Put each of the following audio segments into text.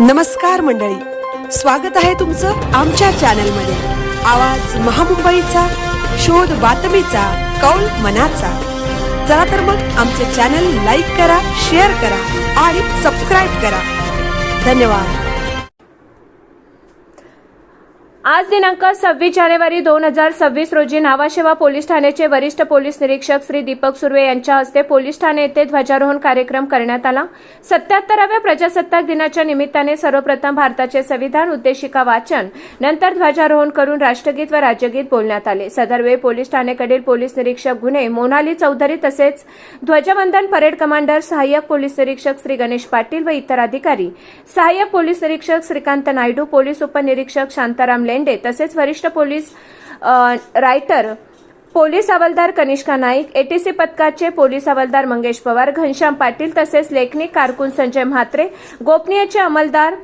नमस्कार मंडळी, स्वागत आहे तुमचं आमच्या चॅनलमध्ये। आवाज महामुंबईचा, शोध बातमीचा, कौल मनाचा। चला तर मग आमचे चॅनल लाईक करा, शेअर करा आणि सबस्क्राइब करा। धन्यवाद। आज दिनांक 26 जानेवारी 2026 रोजी नावाशेवा पोलीस ठाण्याचे वरिष्ठ पोलीस निरीक्षक श्री दीपक सुर्वे यांच्या हस्ते पोलीस ठाणे येथे ध्वजारोहण कार्यक्रम करण्यात आला। 77व्या प्रजासत्ताक दिनाच्या निमित्ताने सर्वप्रथम भारताचे संविधान उद्देशिका वाचन, नंतर ध्वजारोहण करून राष्ट्रगीत व राज्यगीत बोलण्यात आले। सदरवेळी पोलीस ठाणेकडील पोलीस निरीक्षक गुन्हे मोनाली चौधरी तसेच ध्वजवंदन परेड कमांडर, सहाय्यक पोलीस निरीक्षक श्री गणेश पाटील व इतर अधिकारी, सहाय्यक पोलीस निरीक्षक श्रीकांत नायडू, पोलीस उपनिरीक्षक शांताराम लेंडे तसेच वरिष्ठ पोलीस रायटर पोलीस हवालदार कनिष्का नाईक, एटीसी पथकाचे पोलीस हवालदार मंगेश पवार, घनश्याम पाटील तसेच लेखनिक कारकून संजय म्हात्रे, गोपनीयचे अंमलदार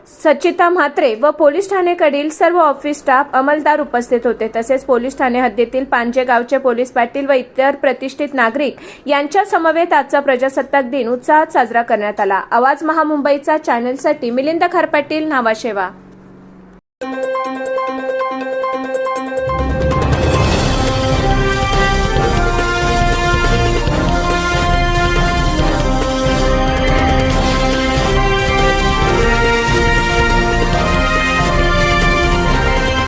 सचिता म्हात्रे व पोलीस ठाणेकडील सर्व ऑफिस स्टाफ अंमलदार उपस्थित होते। तसेच पोलीस ठाणे हद्दीतील पांजे गावचे पोलीस पाटील व इतर प्रतिष्ठित नागरिक यांच्या समवेत आजचा प्रजासत्ताक दिन उत्साहात साजरा करण्यात आला। आवाज महामुंबईचा चॅनलसाठी मिलिंद खरपाटील, नावाशेवा।